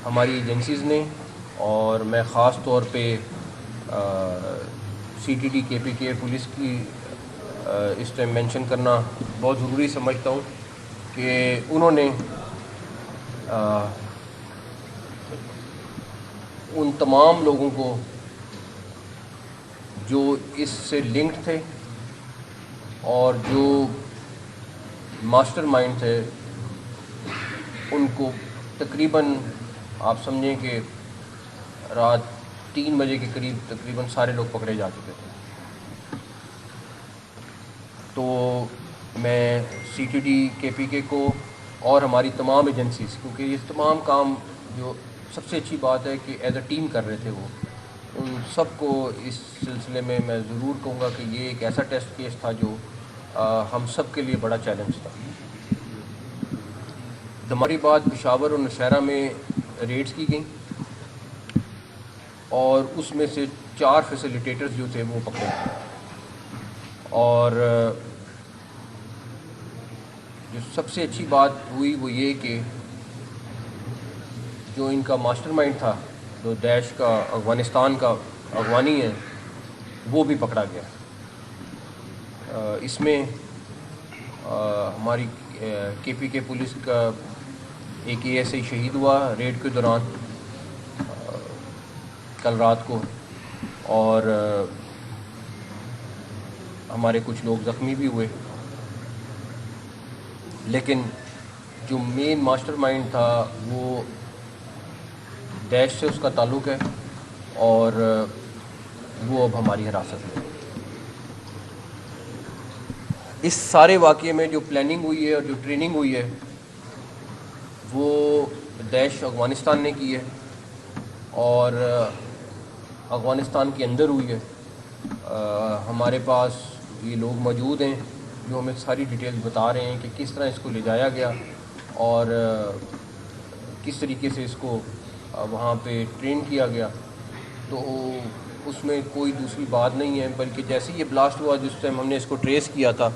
ہماری ایجنسیز نے، اور میں خاص طور پہ CTD KPK پولیس کی اس ٹائم مینشن کرنا بہت ضروری سمجھتا ہوں کہ انہوں نے ان تمام لوگوں کو جو اس سے لنکڈ تھے اور جو ماسٹر مائنڈ تھے، ان کو تقریباً آپ سمجھیں کہ رات 3 بجے کے قریب تقریباً سارے لوگ پکڑے جا چکے تھے۔ تو میں CTD KPK کو اور ہماری تمام ایجنسیز، کیونکہ یہ تمام کام جو سب سے اچھی بات ہے کہ ایز اے ٹیم کر رہے تھے، وہ ان سب کو اس سلسلے میں ضرور کہوں گا کہ یہ ایک ایسا ٹیسٹ کیس تھا جو ہم سب کے لیے بڑا چیلنج تھا۔ ہماری بات پشاور اور نوشہرہ میں ریڈز کی گئیں، اور اس میں سے 4 فیسیلیٹیٹرز جو تھے وہ پکڑے گئے، اور جو سب سے اچھی بات ہوئی وہ یہ کہ جو ان کا ماسٹر مائنڈ تھا، جو داعش کا افغانستان کا افغانی ہے، وہ بھی پکڑا گیا۔ اس میں ہماری KPK پولیس کا ایک ASI شہید ہوا ریڈ کے دوران کل رات کو، اور ہمارے کچھ لوگ زخمی بھی ہوئے، لیکن جو مین ماسٹر مائنڈ تھا وہ داعش سے اس کا تعلق ہے، اور وہ اب ہماری حراست میں ہے۔ اس سارے واقعے میں جو پلاننگ ہوئی ہے اور جو ٹریننگ ہوئی ہے وہ داعش افغانستان نے کی ہے، اور افغانستان کے اندر ہوئی ہے۔ ہمارے پاس یہ لوگ موجود ہیں جو ہمیں ساری ڈیٹیلز بتا رہے ہیں کہ کس طرح اس کو لے جایا گیا اور کس طریقے سے اس کو وہاں پہ ٹرین کیا گیا۔ تو اس میں کوئی دوسری بات نہیں ہے، بلکہ جیسے یہ بلاسٹ ہوا، جس ٹائم ہم نے اس کو ٹریس کیا تھا،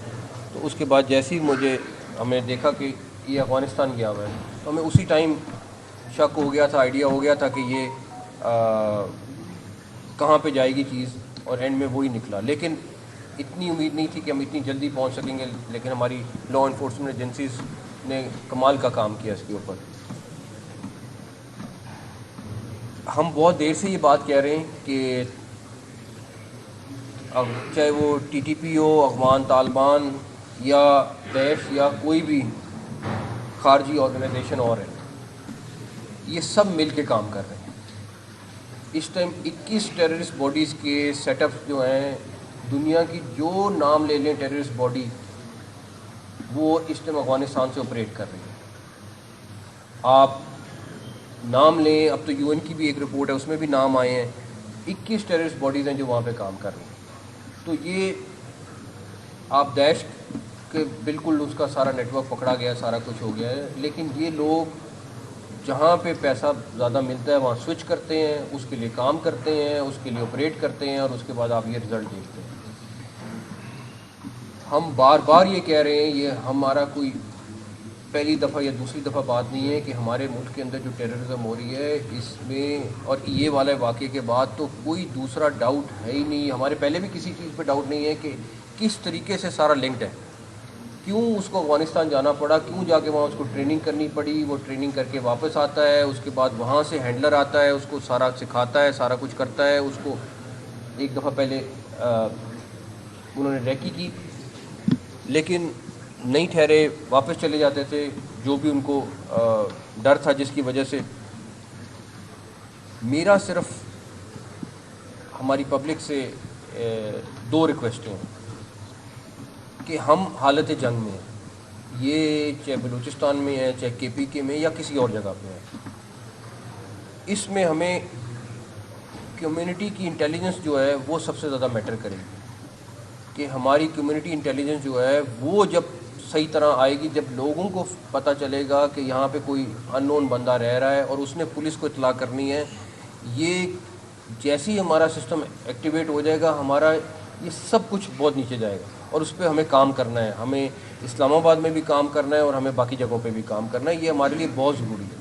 تو اس کے بعد جیسے ہی ہمیں دیکھا کہ یہ افغانستان گیا ہوا ہے، تو ہمیں اسی ٹائم شک ہو گیا تھا، آئیڈیا ہو گیا تھا کہ یہ کہاں پہ جائے گی چیز، اور اینڈ میں وہی نکلا۔ لیکن اتنی امید نہیں تھی کہ ہم اتنی جلدی پہنچ سکیں گے، لیکن ہماری لا انفورسمنٹ ایجنسیز نے کمال کا کام کیا اس کے اوپر۔ ہم بہت دیر سے یہ بات کہہ رہے ہیں کہ اب چاہے وہ TTP ہو، افغان طالبان یا داعش یا کوئی بھی خارجی آرگنائزیشن اور ہے، یہ سب مل کے کام کر رہے ہیں۔ اس ٹائم 21 ٹیررسٹ باڈیز کے سیٹ اپس جو ہیں، دنیا کی جو نام لے لیں ٹیررسٹ باڈی، وہ اس ٹائم افغانستان سے آپریٹ کر رہی ہے۔ آپ نام لیں، اب تو UN کی بھی ایک رپورٹ ہے، اس میں بھی نام آئے ہیں، 21 ٹیررسٹ باڈیز ہیں جو وہاں پہ کام کر رہی ہیں۔ تو یہ آپ داعش کے بالکل اس کا سارا نیٹ ورک پکڑا گیا، سارا کچھ ہو گیا ہے، لیکن یہ لوگ جہاں پہ پیسہ زیادہ ملتا ہے وہاں سوئچ کرتے ہیں، اس کے لیے کام کرتے ہیں، اس کے لیے آپریٹ کرتے ہیں، اور اس کے بعد آپ یہ رزلٹ دیکھتے ہیں۔ ہم بار بار یہ کہہ رہے ہیں، یہ ہمارا کوئی پہلی دفعہ یا دوسری دفعہ بات نہیں ہے کہ ہمارے ملک کے اندر جو ٹیررزم ہو رہی ہے، اس میں اور یہ والے واقعے کے بعد تو کوئی دوسرا ڈاؤٹ ہے ہی نہیں، ہمارے پہلے بھی کسی چیز پہ ڈاؤٹ نہیں ہے کہ کس طریقے سے سارا لنکڈ ہے، کیوں اس کو افغانستان جانا پڑا، کیوں جا کے وہاں اس کو ٹریننگ کرنی پڑی، وہ ٹریننگ کر کے واپس آتا ہے، اس کے بعد وہاں سے ہینڈلر آتا ہے، اس کو سارا سکھاتا ہے، سارا کچھ کرتا ہے۔ اس کو ایک دفعہ پہلے انہوں نے ریکی کی، لیکن نہیں ٹھہرے، واپس چلے جاتے تھے، جو بھی ان کو ڈر تھا جس کی وجہ سے۔ میرا صرف ہماری پبلک سے 2 ریکویسٹیں ہیں کہ ہم حالت جنگ میں ہیں، یہ چاہے بلوچستان میں ہے، چاہے KPK میں یا کسی اور جگہ پہ ہے، اس میں ہمیں کمیونٹی کی انٹیلیجنس جو ہے وہ سب سے زیادہ میٹر کرے گی، کہ ہماری کمیونٹی انٹیلیجنس جو ہے وہ جب صحیح طرح آئے گی، جب لوگوں کو پتہ چلے گا کہ یہاں پہ کوئی ان نون بندہ رہ رہا ہے اور اس نے پولیس کو اطلاع کرنی ہے، یہ جیسے ہی ہمارا سسٹم ایکٹیویٹ ہو جائے گا، ہمارا یہ سب کچھ بہت نیچے جائے گا، اور اس پہ ہمیں کام کرنا ہے، ہمیں اسلام آباد میں بھی کام کرنا ہے اور ہمیں باقی جگہوں پہ بھی کام کرنا ہے، یہ ہمارے لیے بہت ضروری ہے۔